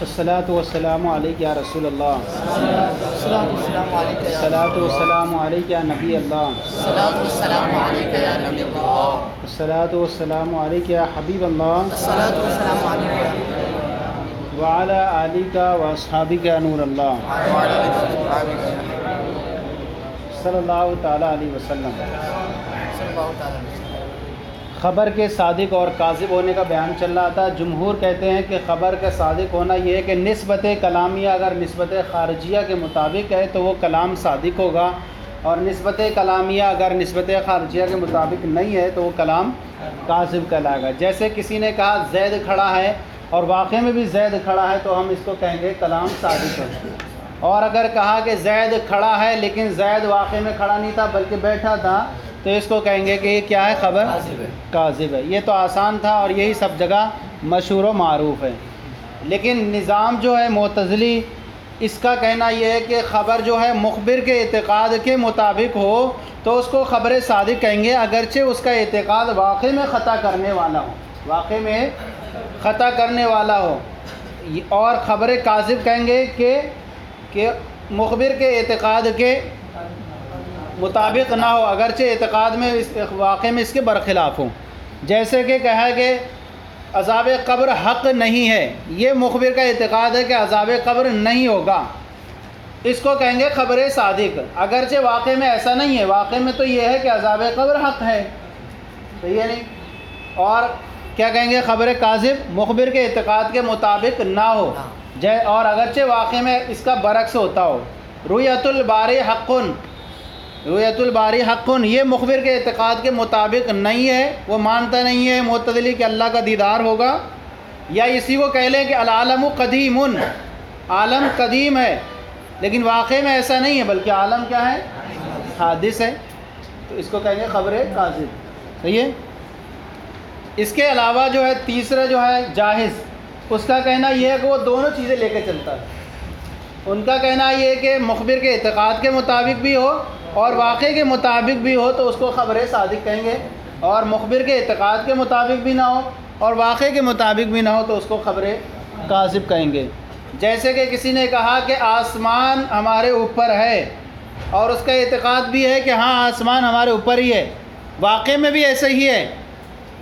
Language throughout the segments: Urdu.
الصلاۃ والسلام علیک یا رسول اللہ، الصلاۃ والسلام علیک یا الصلاۃ والسلام علیک یا نبی اللہ، الصلاۃ والسلام علیک یا نبی اللہ، الصلاۃ والسلام علیک یا حبیب اللہ، الصلاۃ والسلام علیک یا وعلی آلک و اصحابک یا نور اللہ، صلی اللہ تعالیٰ علیہ وسلم۔ خبر کے صادق اور کاذب ہونے کا بیان چل رہا تھا۔ جمہور کہتے ہیں کہ خبر کا صادق ہونا یہ ہے کہ نسبت کلامیہ اگر نسبت خارجیہ کے مطابق ہے تو وہ کلام صادق ہوگا، اور نسبت کلامیہ اگر نسبت خارجیہ کے مطابق نہیں ہے تو وہ کلام کاذب کہلائے گا۔ جیسے کسی نے کہا زید کھڑا ہے اور واقع میں بھی زید کھڑا ہے تو ہم اس کو کہیں گے کلام صادق ہے، اور اگر کہا کہ زید کھڑا ہے لیکن زید واقع میں کھڑا نہیں تھا بلکہ بیٹھا تھا تو اس کو کہیں گے کہ یہ کیا ہے، خبر کاذب ہے۔ یہ تو آسان تھا اور یہی سب جگہ مشہور و معروف ہے۔ لیکن نظام جو ہے معتزلی، اس کا کہنا یہ ہے کہ خبر جو ہے مخبر کے اعتقاد کے مطابق ہو تو اس کو خبر صادق کہیں گے، اگرچہ اس کا اعتقاد واقع میں خطا کرنے والا ہو، واقع میں خطا کرنے والا ہو۔ اور خبر کاذب کہیں گے کہ مخبر کے اعتقاد کے مطابق نہ ہو، اگرچہ اعتقاد میں واقع میں اس کے برخلاف ہوں۔ جیسے کہ کہا کہ عذاب قبر حق نہیں ہے، یہ مخبر کا اعتقاد ہے کہ عذاب قبر نہیں ہوگا، اس کو کہیں گے خبر صادق، اگرچہ واقع میں ایسا نہیں ہے، واقع میں تو یہ ہے کہ عذاب قبر حق ہے، صحیح ہے نہیں۔ اور کیا کہیں گے، خبر کاذب، مخبر کے اعتقاد کے مطابق نہ ہو، اور اگرچہ واقع میں اس کا برعکس ہوتا ہو۔ رؤیت الباری حق، رؤیت الباری حق، یہ مخبر کے اعتقاد کے مطابق نہیں ہے، وہ مانتا نہیں ہے معتزلی کہ اللہ کا دیدار ہوگا۔ یا اسی کو کہہ لیں کہ العالم قدیم، عالم قدیم ہے لیکن واقع میں ایسا نہیں ہے بلکہ عالم کیا ہے، حادث ہے، تو اس کو کہیں گے خبر کاذب، صحیح ہے۔ اس کے علاوہ جو ہے تیسرا جو ہے جاہز، اس کا کہنا یہ ہے کہ وہ دونوں چیزیں لے کے چلتا ہے۔ ان کا کہنا یہ ہے کہ مخبر کے اعتقاد کے مطابق بھی ہو اور واقع کے مطابق بھی ہو تو اس کو خبر صادق کہیں گے، اور مخبر کے اعتقاد کے مطابق بھی نہ ہو اور واقع کے مطابق بھی نہ ہو تو اس کو خبر کاذب کہیں گے۔ جیسے کہ کسی نے کہا کہ آسمان ہمارے اوپر ہے اور اس کا اعتقاد بھی ہے کہ ہاں آسمان ہمارے اوپر ہی ہے، واقع میں بھی ایسا ہی ہے،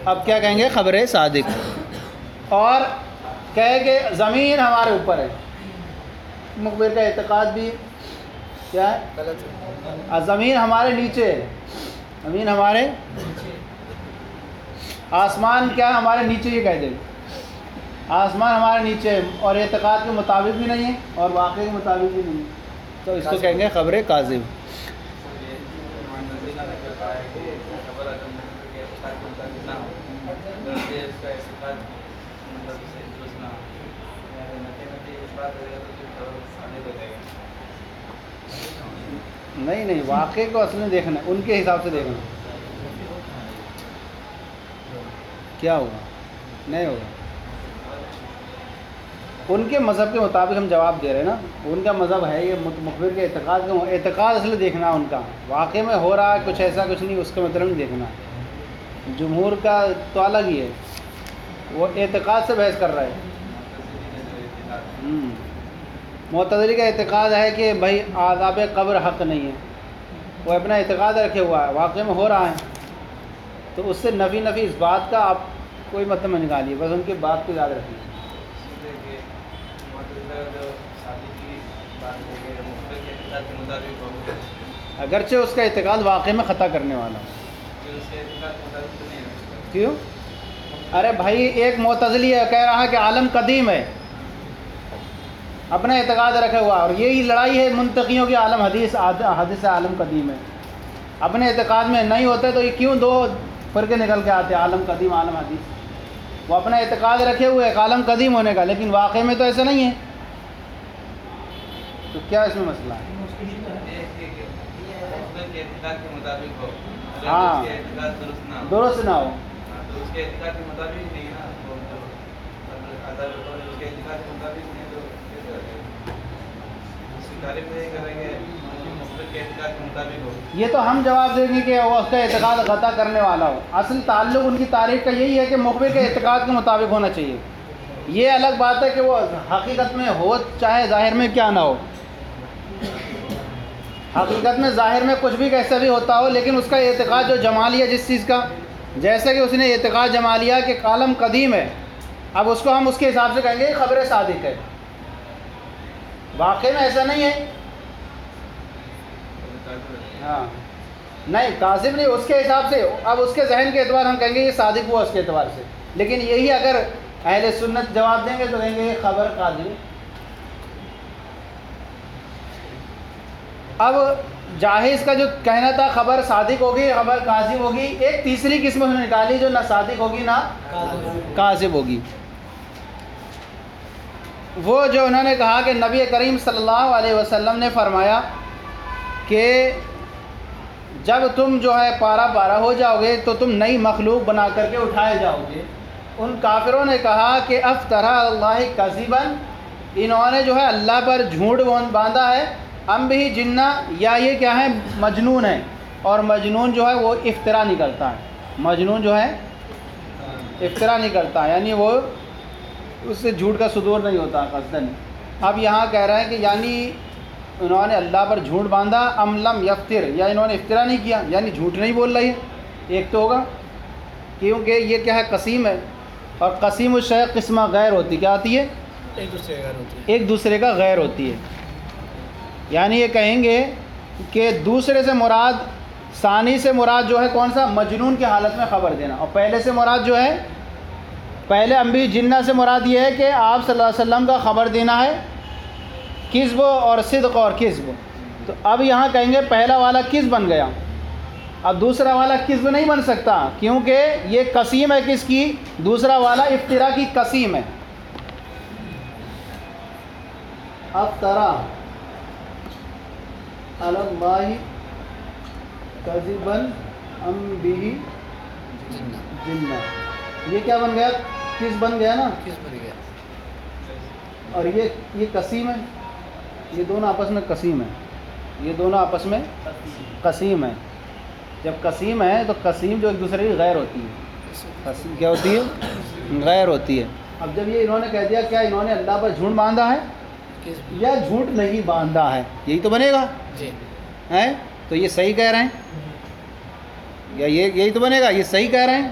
اب کیا کہیں گے، خبر صادق۔ اور کہے کہ زمین ہمارے اوپر ہے، مخبر کا اعتقاد بھی کیا ہے، زمین ہمارے نیچے ہے، زمین ہمارے، آسمان کیا ہے، ہمارے نیچے، یہ کہہ دیں آسمان ہمارے نیچے ہے، اور اعتقاد کے مطابق بھی نہیں ہے اور واقع کے مطابق بھی نہیں ہے، تو اس کو کہیں گے خبر کاذب۔ نہیں واقع کو اصل میں دیکھنا، ان کے حساب سے دیکھنا کیا ہوگا، نہیں ہوگا، ان کے مذہب کے مطابق ہم جواب دے رہے ہیں نا، ان کا مذہب ہے یہ مخبر کے اعتقاد کا، اعتقاد اصل دیکھنا ان کا، واقع میں ہو رہا ہے کچھ ایسا کچھ نہیں، اس کا مطلب نہیں دیکھنا۔ جمہور کا تو الگ ہی ہے، وہ اعتقاد سے بحث کر رہا ہے۔ معتزلی کا اعتقاد ہے کہ بھائی عذاب قبر حق نہیں ہے، وہ اپنا اعتقاد رکھے ہوا ہے، واقع میں ہو رہا ہے، تو اس سے نفی اس بات کا آپ کوئی مطلب نہ نکالیے، بس ان کی بات کو یاد رکھیے۔ اگرچہ اس کا اعتقاد واقع میں خطا کرنے والا، کیوں؟ ارے بھائی ایک معتزلی ہے کہہ رہا ہے کہ عالم قدیم ہے، اپنا اعتقاد رکھے ہوا، اور یہی لڑائی ہے منتقیوں کی، عالم حدیث عالم قدیم ہے، اپنے اعتقاد میں نہیں ہوتے تو یہ کیوں دو فرقے نکل کے آتے، عالم قدیم عالم حدیث، وہ اپنا اعتقاد رکھے ہوئے ایک عالم قدیم ہونے کا، لیکن واقع میں تو ایسا نہیں ہے، تو کیا اس میں مسئلہ ہے؟ ہاں درست نہ ہو، یہ تو ہم جواب دیں گے کہ وہ اس کا اعتقاد خطا کرنے والا ہو، اصل تعلق ان کی تاریخ کا یہی ہے کہ مخبر کے اعتقاد کے مطابق ہونا چاہیے، یہ الگ بات ہے کہ وہ حقیقت میں ہو چاہے ظاہر میں کیا نہ ہو، حقیقت میں ظاہر میں کچھ بھی کیسا بھی ہوتا ہو، لیکن اس کا اعتقاد جو جما لیا جس چیز کا، جیسے کہ اس نے اعتقاد جما لیا کہ کالم قدیم ہے، اب اس کو ہم اس کے حساب سے کہیں گے یہ خبر صادق ہے، واقعی میں ایسا نہیں ہے۔ ہاں نہیں، کاذب نہیں، اس کے حساب سے، اب اس کے ذہن کے اعتبار ہم کہیں گے یہ صادق ہوا اس کے اعتبار سے، لیکن یہی اگر اہل سنت جواب دیں گے تو کہیں گے یہ خبر کاذب ہے۔ اب جاہز کا جو کہنا تھا خبر صادق ہوگی خبر کاذب ہوگی، ایک تیسری قسم انہوں نے نکالی جو نہ صادق ہوگی نہ کاذب ہوگی۔ وہ جو انہوں نے کہا کہ نبی کریم صلی اللہ علیہ وسلم نے فرمایا کہ جب تم جو ہے پارا پارا ہو جاؤ گے تو تم نئی مخلوق بنا کر کے اٹھائے جاؤ گے۔ ان کافروں نے کہا کہ افطرا اللہ کذبا، انہوں نے جو ہے اللہ پر جھوٹ باندھا ہے، ام بھی جنہ، یا یہ کیا ہے مجنون ہے، اور مجنون جو ہے وہ افطرا نہیں کرتا ہے، مجنون جو ہے افطرا نہیں کرتا، یعنی وہ اس سے جھوٹ کا صدور نہیں ہوتا قصدن۔ اب یہاں کہہ رہے ہیں کہ یعنی انہوں نے اللہ پر جھوٹ باندھا، ام لم یفتر، یا انہوں نے افطرا نہیں کیا، یعنی جھوٹ نہیں بول رہی ہے، ایک تو ہوگا کیونکہ یہ کیا ہے قسیم ہے، اور قسیم الشیء قسمہ غیر ہوتی، کیا آتی ہے ایک دوسرے کا غیر ہوتی ہے، یعنی یہ کہیں گے کہ دوسرے سے مراد، ثانی سے مراد جو ہے کون سا، مجنون کی حالت میں خبر دینا، اور پہلے سے مراد جو ہے، پہلے انبی جنہ سے مراد یہ ہے کہ آپ صلی اللہ علیہ وسلم کا خبر دینا ہے، کذب اور صدق اور کذب۔ تو اب یہاں کہیں گے پہلا والا کذب بن گیا، اب دوسرا والا کذب نہیں بن سکتا کیونکہ یہ قسیم ہے کس کی، دوسرا والا افطرا کی قسیم ہے۔ افطرا علی اللہ کذبا ام بہ جنہ، یہ کیا بن گیا، کذب بن گیا نا، اور یہ قسیم ہے، یہ دونوں آپس میں قسیم ہے، یہ دونوں آپس میں قسیم ہے۔ جب قسیم ہے تو قسیم جو ایک دوسرے کی غیر ہوتی ہے، قسیم کیا ہوتی ہے، غیر ہوتی ہے۔ اب جب یہ انہوں نے کہہ دیا کیا انہوں نے اللہ پر جھوٹ باندھا ہے یا جھوٹ نہیں باندھا ہے، یہی تو بنے گا ہے، تو یہ صحیح کہہ رہے ہیں، یا یہی تو بنے گا، یہ صحیح کہہ رہے ہیں۔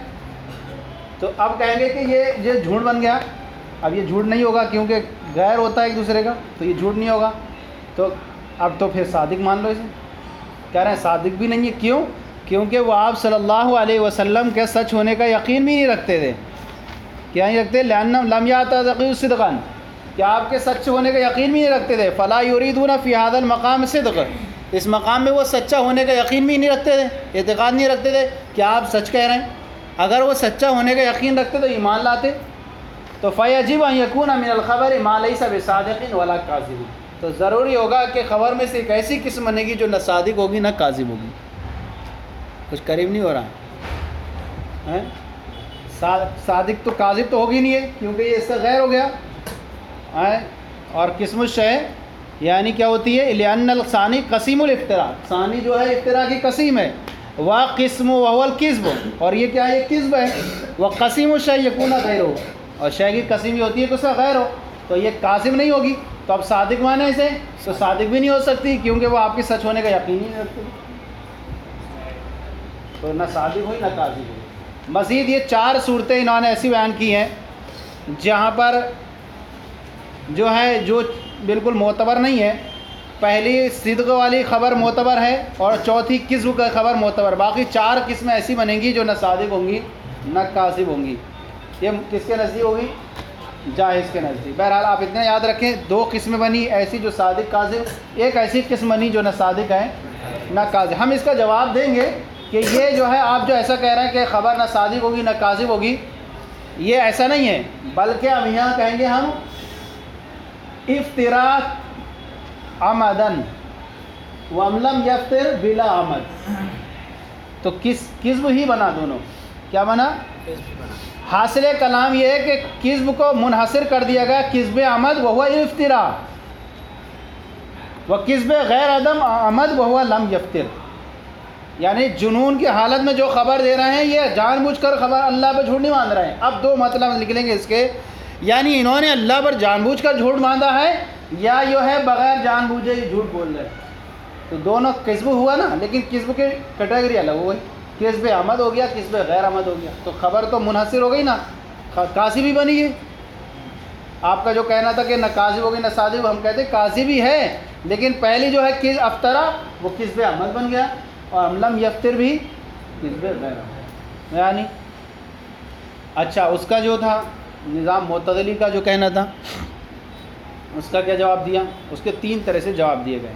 تو اب کہیں گے کہ یہ جھوٹ بن گیا، اب یہ جھوٹ نہیں ہوگا کیونکہ غیر ہوتا ہے ایک دوسرے کا، تو یہ جھوٹ نہیں ہوگا، تو اب تو پھر صادق مان لو اسے۔ کہہ رہے ہیں صادق بھی نہیں ہے، کیوں؟ کیونکہ وہ آپ صلی اللہ علیہ وسلم کے سچ ہونے کا یقین بھی نہیں رکھتے تھے، کیا نہیں رکھتے، لأنہم لم یعتقدوا صدقا، کہ آپ کے سچ ہونے کا یقین بھی نہیں رکھتے تھے، فلا یریدون فی ھذا المقام صدق، اس مقام میں وہ سچا ہونے کا یقین بھی نہیں رکھتے تھے، اعتقاد نہیں رکھتے تھے کہ آپ سچ کہہ رہے ہیں۔ اگر وہ سچا ہونے کا یقین رکھتے تو ایمان لاتے، تو فیجب ان یکون من الخبر ما لیس بصادق ولا کاذب، تو ضروری ہوگا کہ خبر میں سے ایک ایسی قسم بنے گی جو نہ صادق ہوگی نہ کاذب ہوگی۔ کچھ قریب نہیں ہو رہا ہے، صادق تو کاذب تو ہوگی نہیں ہے کیونکہ یہ اس سے غیر ہو گیا، اور قسم الشیء یعنی کیا ہوتی ہے، لأن الثانی قسیم الافطرا، ثانی جو ہے افطرا کی قسیم ہے، وقسم وهو الکذب، اور یہ کیا ہے، یہ کذب ہے، وقسیم الشیء یکون غیرہ، اور شے کی قسم یہ ہوتی ہے کہ اس کا غیر ہو، تو یہ کاذب نہیں ہوگی، تو اب صادق مانے اسے، تو صادق بھی نہیں ہو سکتی کیونکہ وہ آپ کے سچ ہونے کا یقین ہی نہیں رکھتے، تو نہ صادق ہوئی نہ کاذب ہوئی۔ مزید یہ 4 صورتیں انہوں نے ایسی بیان کی ہیں جہاں پر جو ہے جو بالکل معتبر نہیں ہے، پہلی صدق والی خبر معتبر ہے اور چوتھی کذب کا خبر معتبر، باقی 4 قسمیں ایسی بنیں گی جو نہ صادق ہوں گی نہ کاذب ہوں گی۔ یہ کس کے نزدیک ہوگی، جاہز کے نزدیک۔ بہرحال آپ اتنا یاد رکھیں، 2 قسمیں بنی ایسی جو صادق کاذب، ایک ایسی قسم بنی جو نہ صادق ہے نہ کاذب۔ ہم اس کا جواب دیں گے کہ یہ جو ہے آپ جو ایسا کہہ رہے ہیں کہ خبر نہ صادق ہوگی نہ کاذب ہوگی، یہ ایسا نہیں ہے، بلکہ اب یہاں کہیں گے ہم افطرا عمدن وَأَمْ لَمْ يَفْتِرْ بِلَا عمد، تو کذب ہی بنا، دونوں کیا بنا، حاصل کلام یہ ہے کہ کذب کو منحصر کر دیا گیا کذب عمد وہو افطرا، و کذب غیر عدم عمد وہو لم یفتر، یعنی جنون کی حالت میں جو خبر دے رہے ہیں یہ جان بوجھ کر خبر اللہ پہ جھوٹ نہیں باندھ رہے ہیں۔ اب 2 مطلب نکلیں گے اس کے یعنی انہوں نے اللہ پر جان بوجھ کر جھوٹ باندھا ہے یا جو ہے بغیر جان بوجھے ہی جھوٹ بول رہے ہیں. تو دونوں کذب ہوا نا, لیکن کذب کی کیٹیگری الگ ہو گئی. کذب عمد ہو گیا, کذب غیر عمد ہو گیا. تو خبر تو منحصر ہو گئی نا, کاذب بھی بنی ہے. آپ کا جو کہنا تھا کہ نہ کاذب ہوگی نہ صادق, ہم کہتے ہیں کاذب بھی ہے, لیکن پہلی جو ہے کذب افطرا وہ کذب عمد بن گیا, اور لم یفتر بھی کذب غیر عمد. یعنی اچھا, اس کا جو تھا نظام معتزلی کا جو کہنا تھا, اس کا کیا جواب دیا؟ اس کے 3 طرح سے جواب دیے گئے,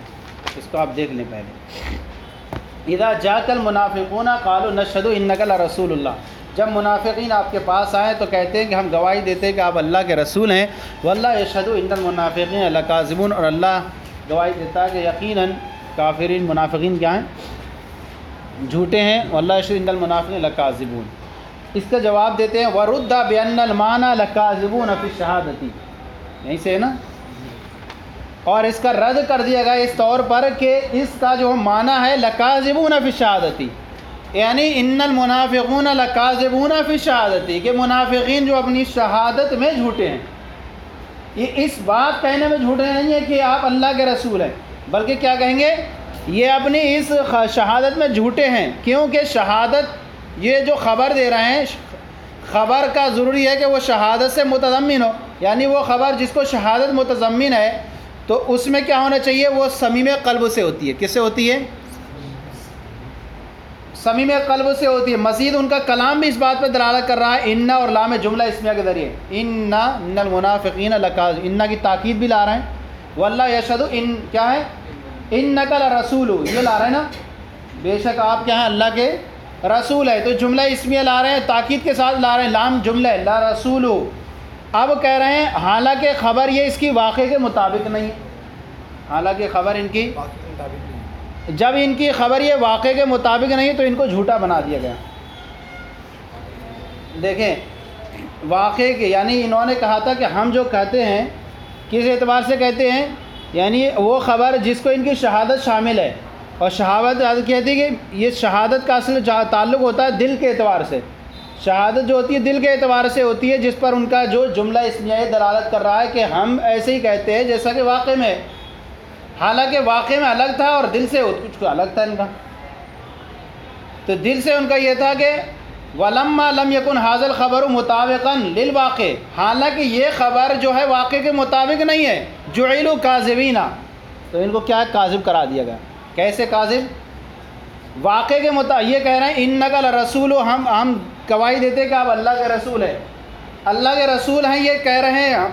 اس کو آپ دیکھ لیں. پہلے اذا جاءک المنافقون قالوا نشهد انک لرسول اللہ, جب منافقین آپ کے پاس آئیں تو کہتے ہیں کہ ہم گواہی دیتے ہیں کہ آپ اللہ کے رسول ہیں. واللہ یشهد ان المنافقین لکاذبون, اور اللہ گواہی دیتا ہے کہ یقیناً کافرین منافقین کیا ہیں؟ جھوٹے ہیں. واللہ یشهد ان المنافقین لکاذبون. اس کا جواب دیتے ہیں ورد بان المعنى لکاذبون فی الشہادۃ, یہیں سے ہے نا, اور اس کا رد کر دیا گیا اس طور پر کہ اس کا جو معنی ہے لکاذبون فی الشہادۃ, یعنی ان المنافقون لکاذبون فی الشہادۃ, کہ منافقین جو اپنی شہادت میں جھوٹے ہیں. یہ اس بات کہنے میں جھوٹے نہیں ہے کہ آپ اللہ کے رسول ہیں, بلکہ کیا کہیں گے, یہ اپنی اس شہادت میں جھوٹے ہیں. کیونکہ شہادت, یہ جو خبر دے رہے ہیں, خبر کا ضروری ہے کہ وہ شہادت سے متضمن ہو. یعنی وہ خبر جس کو شہادت متضمن ہے تو اس میں کیا ہونا چاہیے, وہ صمیم قلب سے ہوتی ہے. کس سے ہوتی ہے؟ صمیم قلب سے ہوتی ہے. مزید ان کا کلام بھی اس بات پہ دلالت کر رہا ہے, ان اور لام جملہ اسمیہ کے ذریعے. ان المنافقین لکاذب, ان کی تاکید بھی لا رہے ہیں. واللہ یشہد, ان کیا ہے, انک لرسول, یہ لا رہے ہیں نا, بے شک آپ کیا ہیں اللہ کے رسول ہے. تو جملہ اسمیہ لا رہے ہیں, تاکید کے ساتھ لا رہے ہیں, لام جملہ ہے, لا رسول. اب کہہ رہے ہیں حالانکہ خبر یہ اس کی واقعے کے مطابق نہیں ہے. حالانکہ خبر ان کی, جب ان کی خبر یہ واقعے کے مطابق نہیں تو ان کو جھوٹا بنا دیا گیا. دیکھیں واقعے کے, یعنی انہوں نے کہا تھا کہ ہم جو کہتے ہیں کس اعتبار سے کہتے ہیں, یعنی وہ خبر جس کو ان کی شہادت شامل ہے. اور شہادت کہتی ہے کہ یہ شہادت کا اصل تعلق ہوتا ہے دل کے اعتبار سے. شہادت جو ہوتی ہے دل کے اعتبار سے ہوتی ہے, جس پر ان کا جو جملہ اسمیہ دلالت کر رہا ہے کہ ہم ایسے ہی کہتے ہیں جیسا کہ واقع میں. حالانکہ واقع میں الگ تھا اور دل سے کچھ الگ تھا ان کا. تو دل سے ان کا یہ تھا کہ وَلَمَّا لَمْ يَكُنْ هَذَا الْخَبَرُ مُطَابِقًا لِلْوَاقِعِ, حالانکہ یہ خبر جو ہے واقع کے مطابق نہیں ہے. جُعِلُوا كَاذِبِينَ, تو ان کو کیا کاذب کرا دیا گیا. کیسے کاذب؟ واقع کے مطابق. یہ کہہ رہے ہیں اِنَّكَ لَرَسُولُ, ہم گواہی دیتے ہیں کہ آپ اللہ کے رسول ہیں. اللہ کے رسول ہیں یہ کہہ رہے ہیں,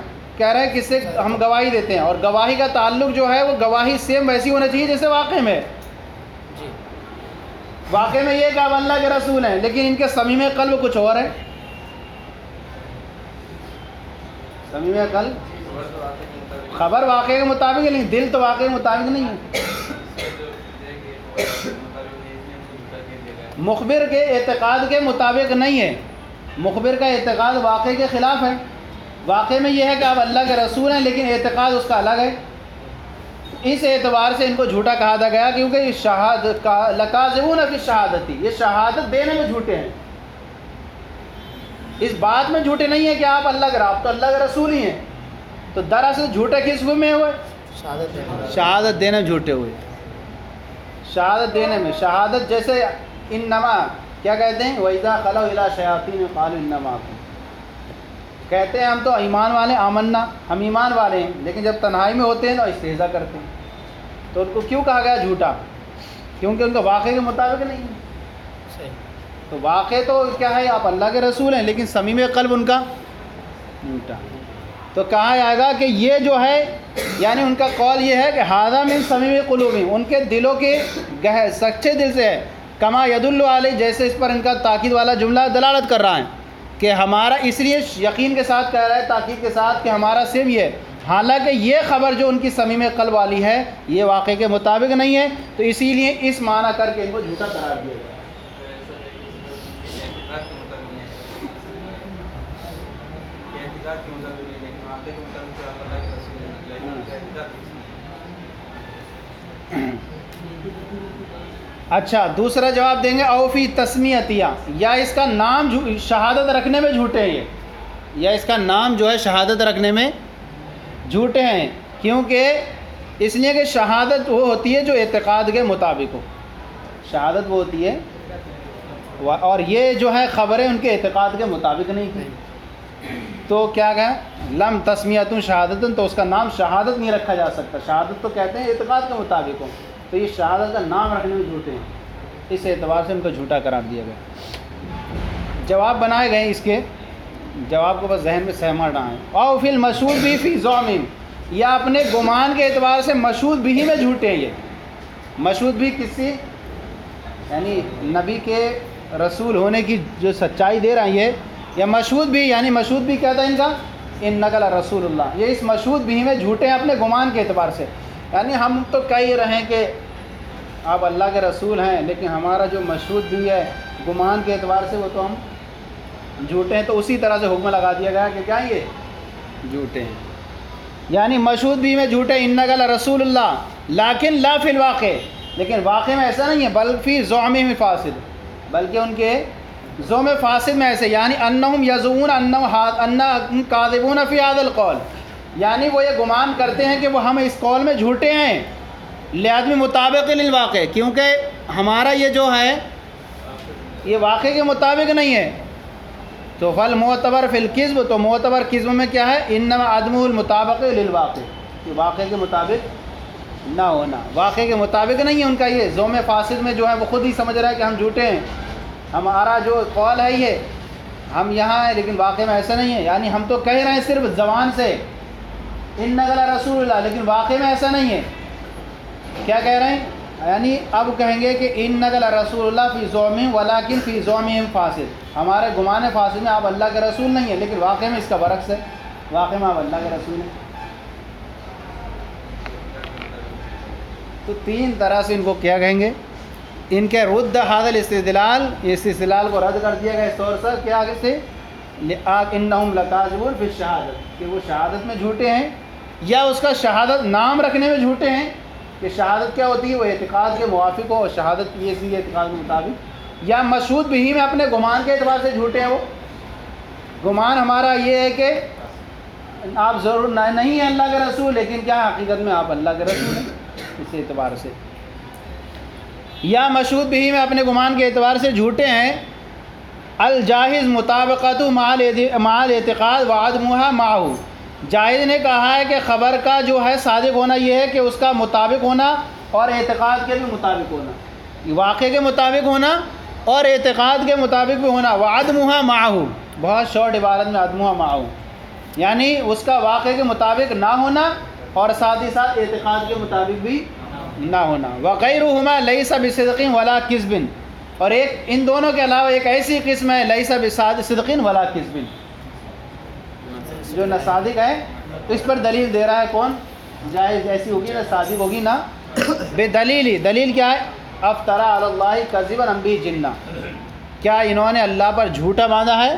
کس سے ہم گواہی دیتے ہیں. اور گواہی کا تعلق جو ہے وہ گواہی سیم ویسی ہونا چاہیے جیسے واقع میں. واقع میں یہ کہ آپ اللہ کے رسول ہیں, لیکن ان کے صمیم قلب کچھ اور ہے. صمیم قلب, خبر واقع کے مطابق ہے لیکن دل تو واقع کے مطابق نہیں ہے. مخبر کے اعتقاد کے مطابق نہیں ہے. مخبر کا اعتقاد واقع کے خلاف ہے. واقع میں یہ ہے کہ آپ اللہ کے رسول ہیں, لیکن اعتقاد اس کا الگ ہے. اس اعتبار سے ان کو جھوٹا کہا گیا, کیونکہ شہادت لکاذبون فی الشہادۃ, یہ شہادت دینے میں جھوٹے ہیں. اس بات میں جھوٹے نہیں ہیں کہ آپ اللہ کے, آپ تو اللہ کے رسول ہی ہیں. تو دراصل جھوٹے کس میں ہوئے؟ شہادت دینے میں جھوٹے ہوئے. شہادت دینے میں, شہادت جیسے انما کیا کہتے ہیں, وَإِذَا خَلَوْا إِلَىٰ شَيَاطِينِهِمْ قَالُوا إِنَّا مَعَكُمْ, کہتے ہیں ہم تو ایمان والے, آمنا, ہم ایمان والے ہیں, لیکن جب تنہائی میں ہوتے ہیں تو استہزاء کرتے ہیں. تو ان کو کیوں کہا گیا جھوٹا؟ کیونکہ ان کا واقعے کے مطابق نہیں ہے. تو واقع تو کیا ہے, آپ اللہ کے رسول ہیں, لیکن صمیم قلب ان کا جھوٹا. تو کہا جائے گا کہ یہ جو ہے, یعنی ان کا قول یہ ہے کہ ھذا من صمیم قلوبہم, ان کے دلوں کے گہرے سچے دل سے ہے. کما یدل علیہ, جیسے اس پر ان کا تاکید والا جملہ دلالت کر رہا ہے کہ ہمارا, اس لیے یقین کے ساتھ کہہ رہا ہے, تاکید کے ساتھ, کہ ہمارا صرف یہ. حالانکہ یہ خبر جو ان کی صمیم قلب والی ہے یہ واقعے کے مطابق نہیں ہے, تو اسی لیے اس معنی کر کے ان کو جھوٹا قرار دیا گیا. اچھا, دوسرا جواب دیں گے او فی تسمیتیہ, یا اس کا نام شہادت رکھنے میں جھوٹے ہیں. یا اس کا نام جو ہے شہادت رکھنے میں جھوٹے ہیں، کیونکہ اس لیے کہ شہادت وہ ہوتی ہے جو اعتقاد کے مطابق ہو، شہادت وہ ہوتی ہے، اور یہ جو ہے خبریں ان کے اعتقاد کے مطابق نہیں تھیں، تو کیا کہا لم تسمیۃ شہادت، تو اس کا نام شہادت نہیں رکھا جا سکتا، شہادت تو کہتے ہیں اعتقاد کے مطابق ہو، تو یہ شہادت کا نام رکھنے میں جھوٹے ہیں، اس اعتبار سے ان کو جھوٹا قرار دیا گیا۔ جواب بنائے گئے اس کے، جواب کو بس ذہن میں سہما ڈالیں۔ او فی المشہور بھی فی ظعم، یا اپنے گمان کے اعتبار سے مشہود بھی میں جھوٹے ہیں۔ یہ مشہود بھی کسی یعنی نبی کے رسول ہونے کی جو سچائی دے رہا ہے یہ، یا مشہود بھی یعنی مشہود بھی کیا تھا ان کا انک لرسول اللہ، یہ اس مشہود بھی میں جھوٹے ہیں اپنے گمان کے اعتبار سے، یعنی ہم تو کہہ رہے ہیں کہ آپ اللہ کے رسول ہیں، لیکن ہمارا جو مشہود بھی ہے گمان کے اعتبار سے وہ تو ہم جھوٹے ہیں، تو اسی طرح سے حکم لگا دیا گیا کہ کیا یہ جھوٹے ہیں، یعنی مشہود بھی میں جھوٹے انک لرسول اللہ، لیکن لا فی الواقع، لیکن واقع میں ایسا نہیں ہے، بل فی زعمہم فاسد، بلکہ ان کے زعم فاسد میں ایسے، یعنی انہم یزعمون انہم کاذبون فی ھذا القول، یعنی وہ یہ گمان کرتے ہیں کہ وہ ہم اس قول میں جھوٹے ہیں، لعدم مطابق للواقع، کیونکہ ہمارا یہ جو ہے یہ واقع کے مطابق نہیں ہے، تو فالمعتبر فی الکذب، تو معتبر کذب میں کیا ہے انما عدم المطابق للواقع، کہ واقع کے مطابق نہ ہونا، واقع کے مطابق نہیں ہے ان کا، یہ زوم فاسد میں جو ہے وہ خود ہی سمجھ رہا ہے کہ ہم جھوٹے ہیں، ہمارا جو قول ہے یہ ہم یہاں ہیں، لیکن واقع میں ایسا نہیں ہے، یعنی ہم تو کہہ رہے ہیں صرف زبان سے انک لرسول اللہ، لیکن واقع میں ایسا نہیں ہے، کیا کہہ رہے ہیں، یعنی اب کہیں گے کہ انک لرسول اللہ فی زعمہم ولکن فی زعمہم فاسد، ہمارے گمان فاسد میں آپ اللہ کے رسول نہیں ہیں، لیکن واقع میں اس کا برعکس ہے، واقع میں آپ اللہ کے رسول ہیں۔ تو تین طرح سے ان کو کیا کہیں گے، ان کے رد ھذا الاستدلال، اس استدلال کو رد کر دیا گیا اس طور سے کہ آگے سے انہم لکاذبون فی الشہادت، کہ وہ شہادت میں جھوٹے ہیں، یا اس کا شہادت نام رکھنے میں جھوٹے ہیں، کہ شہادت کیا ہوتی ہے وہ اعتقاد کے موافق ہو، اور شہادت یہ اسی اعتقاد کے مطابق، یا مشہود بھی میں اپنے گمان کے اعتبار سے جھوٹے ہیں، وہ گمان ہمارا یہ ہے کہ آپ ضرور نہیں ہیں اللہ کے رسول، لیکن کیا حقیقت میں آپ اللہ کے رسول ہیں، اس اعتبار سے، یا مشہود بھی میں اپنے گمان کے اعتبار سے جھوٹے ہیں، الجاہز مطابقت مع الاعتقاد وعدمھا معہ، جاہز نے کہا ہے کہ خبر کا جو ہے صادق ہونا یہ ہے کہ اس کا مطابق ہونا اور اعتقاد کے بھی مطابق ہونا، واقع کے مطابق ہونا اور اعتقاد کے مطابق بھی ہونا، وعدمھا معہ، بہت شارٹ عبارت میں عدمھا معہ، یعنی اس کا واقع کے مطابق نہ ہونا اور ساتھ ہی ساتھ اعتقاد کے مطابق بھی نہ ہونا، وغیرہما لیس بصدق ولا کذب، اور ایک ان دونوں کے علاوہ ایک ایسی قسم ہے لیس بصدق ولا کذب، جو نہ صادق ہے، تو اس پر دلیل دے رہا ہے کون، جائز ایسی ہوگی نہ صادق ہوگی نہ بے دلیل، دلیل کیا ہے، افترى علی اللہ کذبا ام بہ جنہ، کیا انہوں نے اللہ پر جھوٹا باندھا ہے،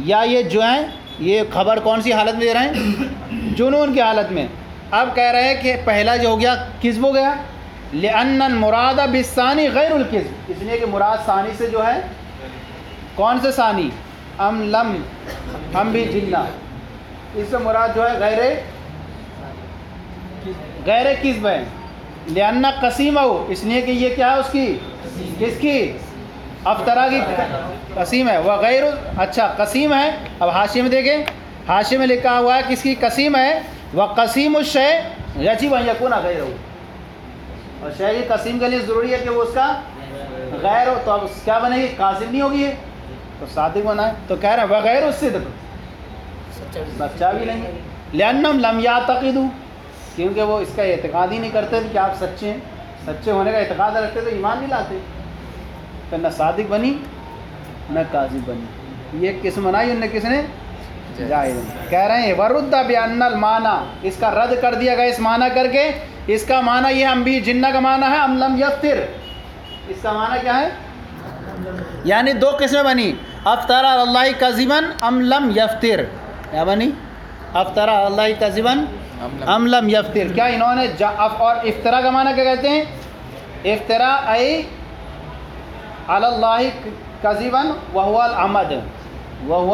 یا یہ جو ہیں یہ خبر کون سی حالت میں دے رہے ہیں، جنون کی حالت میں۔ اب کہہ رہے ہیں کہ پہلا جو ہو گیا کذب ہو گیا، لأن المراد بالثانی غیر الکذب، اس لیے کہ مراد ثانی سے جو ہے کون سے ثانی، ام بھی جنہ، اس سے مراد جو ہے غیر کذب ہے، لأن قسیمہ، اس لیے کہ یہ کیا ہے اس کی، کس کی، افطرا کی قسیم ہے، وغیر، اچھا قسیم ہے، اب حاشیے میں دیکھیں، حاشیے میں لکھا ہوا ہے کس کی قسیم ہے، وقسیم الشیء یجب ان یکون غیرہ، اور شے کی قسیم کے لیے ضروری ہے کہ وہ اس کا غیر ہو، تو اب کیا بنے گی، قاسم نہیں ہوگی، تو صادق بنا ہے، تو کہہ رہے ہیں وغیر الصدق، سچا بھی نہیں ہے، لأنہم لم یعتقدوا، کیونکہ وہ اس کا اعتقاد ہی نہیں کرتے کہ آپ سچے ہیں، سچے ہونے کا اعتقاد رکھتے تو ایمان نہیں لاتے، تو نہ صادق بنی نہ کاذب بنی، یہ قسم بنائی انہوں نے، کس نے، جائز، کہہ رہے ہیں ورد بان المعنی، اس کا رد کر دیا گیا اس معنی کر کے، اس کا معنی یہ ہم بھی جنہ کا معنی ہے، ام لم یفتر، اس کا معنی کیا ہے، یعنی دو قسمیں بنی، افطر علی اللہ کذبا ام لم یفتر، کیا بنی، افطر علی اللہ کذبا ام لم یفتر، کیا انہوں نے اور افطرا کا معنی کیا کہتے ہیں، افطرا ای علی اللہ کذبا وهو العمد، وهو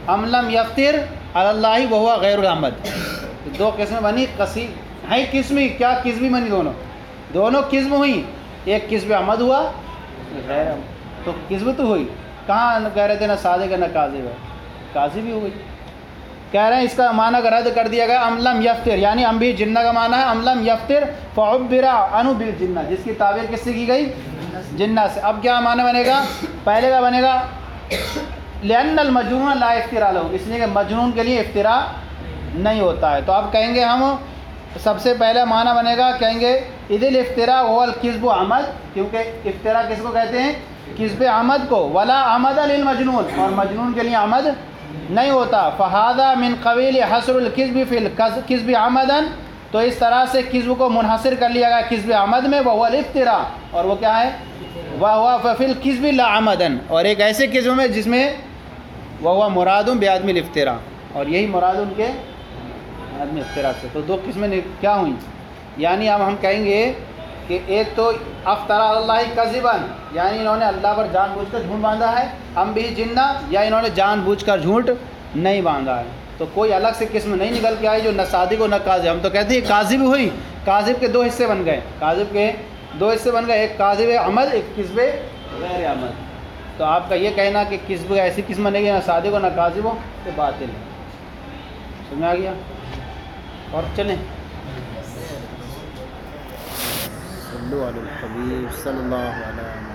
ام لم یفتر علی اللہ وہو غیر العمد. دو قسمیں بنی. ہیں قسمی کیا کذبی بنی دونوں قسم ہوئی. ایک کذب عمد ہوا غیر عمد. تو کذب تو ہوئی. کہاں کہہ رہے تھے نہ صادق ہے نہ کاذب ہے, کاذب بھی ہو گئی. کہہ رہے ہیں اس کا معنی رد کر دیا گیا. ام لم یفتر یعنی ام بھی جنہ کا معنی ہے. ام لم یفتر فعبر عنہ بالجنہ, جس کی تعبیر کس سے کی گئی؟ جنہ سے. اب کیا معنی بنے گا؟ پہلے کا بنے گا لأن المجنون لا افترا له, اس لیے کہ مجنون کے لیے افترا نہیں ہوتا ہے. تو اب کہیں گے ہم سب سے پہلا معنی بنے گا, کہیں گے اذ الافتراء هو الكذب عمد, کیونکہ افترا کس کو کہتے ہیں؟ کذب عمد کو. ولا عمد للمجنون, اور مجنون کے لیے عمد نہیں ہوتا. فهذا من قبیل حصر الكذب في الكذب عمدا, تو اس طرح سے کذب کو منحصر کر لیا گیا کذب عمد میں. وهو الافتراء, اور وہ کیا ہے؟ وهو فی الكذب لا عمدا, اور ایک ایسے کذب میں جس میں وهو مراد بعدم الافتراء, اور یہی مراد ان کے عدم افتراء سے. تو دو قسمیں کیا ہوئیں؟ یعنی اب ہم کہیں گے کہ ایک تو افطرا اللہ کذبا, یعنی انہوں نے اللہ پر جان بوجھ کر جھوٹ باندھا ہے. ہم بھی جنہ, یا انہوں نے جان بوجھ کر جھوٹ نہیں باندھا ہے. تو کوئی الگ سے قسم نہیں نکل کے آئی جو نہ صادق و نہ کاذب. ہم تو کہتے ہیں کاذب ہوئی. کاذب کے دو حصے بن گئے, کاذب کے دو حصے بن گئے, ایک کاذب عمل, ایک کذب غیر عمل. تو آپ کا یہ کہنا کہ کذب ایسی قسم نہیں ہے نہ صادق ہو نہ کاذب ہو, تو باطل ہے. سمجھ میں آ گیا؟ اور چلیں صلو علی الحبیب صلی اللہ علیہ وسلم.